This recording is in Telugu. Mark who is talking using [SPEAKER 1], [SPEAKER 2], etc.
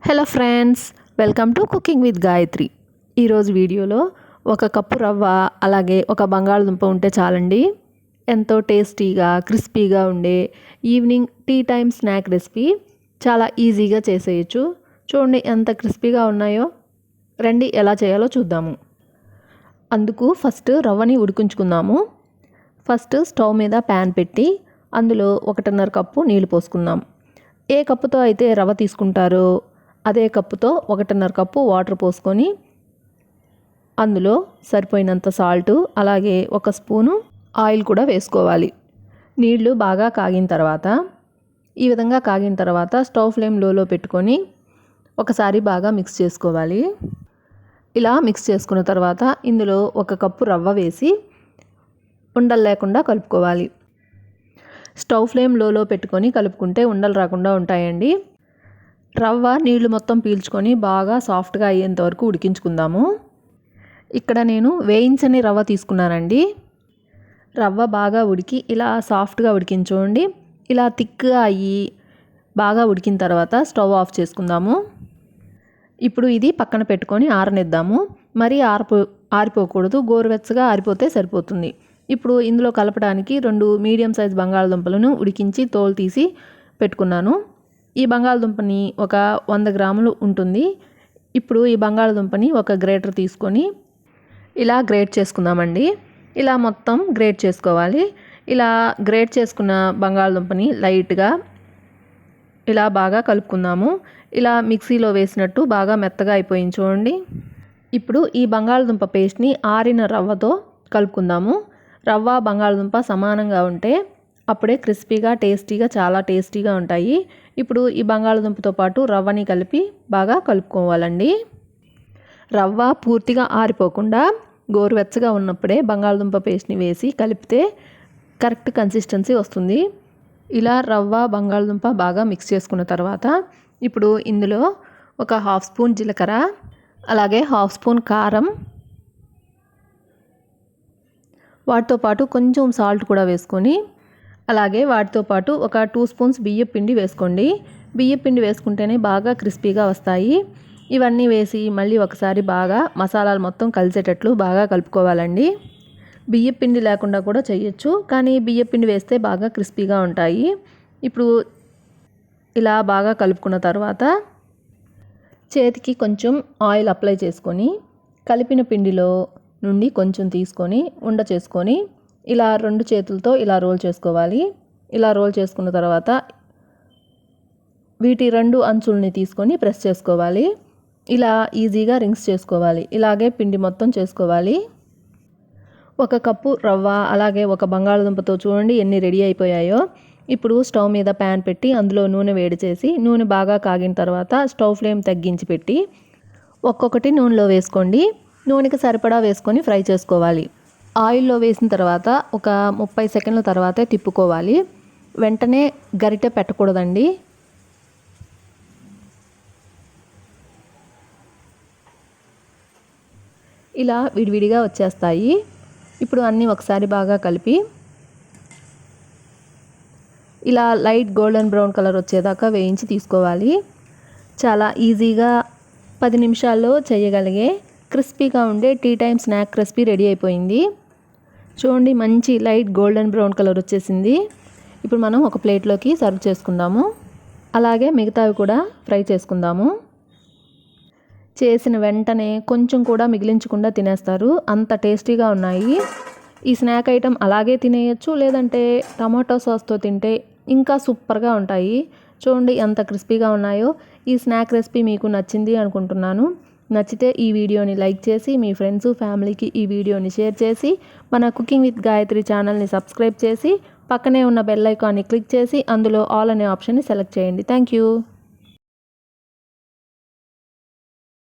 [SPEAKER 1] Hello friends, welcome to cooking with Gayatri. ఈరోజు వీడియోలో ఒక కప్పు రవ్వ అలాగే ఒక బంగాళదుంప ఉంటే చాలండి, ఎంతో టేస్టీగా క్రిస్పీగా ఉండే evening tea time snack recipe చాలా ఈజీగా చేసేయచ్చు. చూడండి ఎంత క్రిస్పీగా ఉన్నాయో. రండి ఎలా చేయాలో చూద్దాము. అందుకు ఫస్ట్ రవ్వని ఉడికించుకుందాము. ఫస్ట్ స్టవ్ మీద ప్యాన్ పెట్టి అందులో 1.5 కప్పు నీళ్ళు పోసుకుందాం. ఏ కప్పుతో అయితే రవ్వ తీసుకుంటారో అదే కప్పుతో 1.5 కప్పు వాటర్ పోసుకొని అందులో సరిపోయినంత సాల్టు అలాగే 1 స్పూను ఆయిల్ కూడా వేసుకోవాలి. నీళ్లు బాగా కాగిన తర్వాత ఈ విధంగా కాగిన తర్వాత స్టవ్ ఫ్లేమ్ లోలో పెట్టుకొని ఒకసారి బాగా మిక్స్ చేసుకోవాలి. ఇలా మిక్స్ చేసుకున్న తర్వాత ఇందులో 1 కప్పు రవ్వ వేసి ఉండలు లేకుండా కలుపుకోవాలి. స్టవ్ ఫ్లేమ్ లోలో పెట్టుకొని కలుపుకుంటే ఉండలు రాకుండా ఉంటాయండి. రవ్వ నీళ్లు మొత్తం పీల్చుకొని బాగా సాఫ్ట్గా అయ్యేంత వరకు ఉడికించుకుందాము. ఇక్కడ నేను వేయించని రవ్వ తీసుకున్నానండి. రవ్వ బాగా ఉడికి ఇలా సాఫ్ట్గా ఉడికించుకోండి. ఇలా థిక్గా అయ్యి బాగా ఉడికిన తర్వాత స్టవ్ ఆఫ్ చేసుకుందాము. ఇప్పుడు ఇది పక్కన పెట్టుకొని ఆరనిద్దాము. మరీ ఆరిపోకూడదు, గోరువెచ్చగా ఆరిపోతే సరిపోతుంది. ఇప్పుడు ఇందులో కలపడానికి 2 మీడియం సైజ్ బంగాళదుంపలను ఉడికించి తోలు తీసి పెట్టుకున్నాను. ఈ బంగాళదుంపని ఒక 100 గ్రాములు ఉంటుంది. ఇప్పుడు ఈ బంగాళదుంపని ఒక గ్రేటర్ తీసుకొని ఇలా గ్రేట్ చేసుకుందామండి. ఇలా మొత్తం గ్రేట్ చేసుకోవాలి. ఇలా గ్రేట్ చేసుకున్న బంగాళదుంపని లైట్గా ఇలా బాగా కలుపుకుందాము. ఇలా మిక్సీలో వేసినట్టు బాగా మెత్తగా అయిపోయింది చూడండి. ఇప్పుడు ఈ బంగాళదుంప పేస్ట్ని ఆరిన రవ్వతో కలుపుకుందాము. రవ్వ బంగాళదుంప సమానంగా ఉంటే అప్పుడే క్రిస్పీగా టేస్టీగా చాలా టేస్టీగా ఉంటాయి. ఇప్పుడు ఈ బంగాళదుంపతో పాటు రవ్వని కలిపి బాగా కలుపుకోవాలండి. రవ్వ పూర్తిగా ఆరిపోకుండా గోరువెచ్చగా ఉన్నప్పుడే బంగాళదుంప పేస్ట్ని వేసి కలిపితే కరెక్ట్ కన్సిస్టెన్సీ వస్తుంది. ఇలా రవ్వ బంగాళదుంప బాగా మిక్స్ చేసుకున్న తర్వాత ఇప్పుడు ఇందులో ఒక 1/2 స్పూన్ జీలకర్ర అలాగే 1/2 స్పూన్ కారం, వాటితో పాటు కొంచెం సాల్ట్ కూడా వేసుకొని అలాగే వాటితో పాటు ఒక 2 స్పూన్స్ బియ్యం పిండి వేసుకోండి. బియ్యం పిండి వేసుకుంటేనే బాగా క్రిస్పీగా వస్తాయి. ఇవన్నీ వేసి మళ్ళీ ఒకసారి బాగా మసాలాలు మొత్తం కలిసేటట్లు బాగా కలుపుకోవాలండి. బియ్యం పిండి లేకుండా కూడా చేయొచ్చు, కానీ బియ్యం పిండి వేస్తే బాగా క్రిస్పీగా ఉంటాయి. ఇప్పుడు ఇలా బాగా కలుపుకున్న తర్వాత చేతికి కొంచెం ఆయిల్ అప్లై చేసుకొని కలిపిన పిండిలో నుండి కొంచెం తీసుకొని ఉండ చేసుకొని ఇలా 2 చేతులతో ఇలా రోల్ చేసుకోవాలి. ఇలా రోల్ చేసుకున్న తర్వాత వీటి 2 అంచుల్ని తీసుకొని ప్రెస్ చేసుకోవాలి. ఇలా ఈజీగా రింగ్స్ చేసుకోవాలి. ఇలాగే పిండి మొత్తం చేసుకోవాలి. 1 కప్పు రవ్వ అలాగే 1 బంగాళదుంపతో చూడండి ఎన్ని రెడీ అయిపోయాయో. ఇప్పుడు స్టవ్ మీద ప్యాన్ పెట్టి అందులో నూనె వేడి చేసి నూనె బాగా కాగిన తర్వాత స్టవ్ ఫ్లేమ్ తగ్గించి పెట్టి ఒక్కొక్కటి నూనెలో వేసుకోండి. నూనెకి సరిపడా వేసుకొని ఫ్రై చేసుకోవాలి. ఆయిల్లో వేసిన తర్వాత ఒక 30 సెకండ్ల తర్వాతే తిప్పుకోవాలి. వెంటనే గరిటె పెట్టకూడదండి. ఇలా విడివిడిగా వచ్చేస్తాయి. ఇప్పుడు అన్నీ ఒకసారి బాగా కలిపి ఇలా లైట్ గోల్డెన్ బ్రౌన్ కలర్ వచ్చేదాకా వేయించి తీసుకోవాలి. చాలా ఈజీగా 10 నిమిషాల్లో చేయగలిగే క్రిస్పీగా ఉండే tea time snack recipe ready అయిపోయింది. చూడండి మంచి లైట్ గోల్డెన్ బ్రౌన్ కలర్ వచ్చేసింది. ఇప్పుడు మనం ఒక ప్లేట్లోకి సర్వ్ చేసుకుందాము. అలాగే మిగతావి కూడా ఫ్రై చేసుకుందాము. చేసిన వెంటనే కొంచెం కూడా మిగిలించకుండా తినేస్తారు, అంత టేస్టీగా ఉన్నాయి. ఈ స్నాక్ ఐటెం అలాగే తినేయచ్చు, లేదంటే టమాటో సాస్తో తింటే ఇంకా సూపర్గా ఉంటాయి. చూడండి ఎంత క్రిస్పీగా ఉన్నాయో. ఈ స్నాక్ రెసిపీ మీకు నచ్చింది అనుకుంటున్నాను. నచ్చితే ఈ వీడియోని లైక్ చేసి మీ ఫ్రెండ్స్ ఫ్యామిలీకి ఈ వీడియోని షేర్ చేసి మన కుకింగ్ విత్ గాయత్రి ఛానల్ని సబ్స్క్రైబ్ చేసి పక్కనే ఉన్న బెల్ ఐకాన్ని క్లిక్ చేసి అందులో ఆల్ అనే ఆప్షన్ని సెలెక్ట్ చేయండి. Thank you.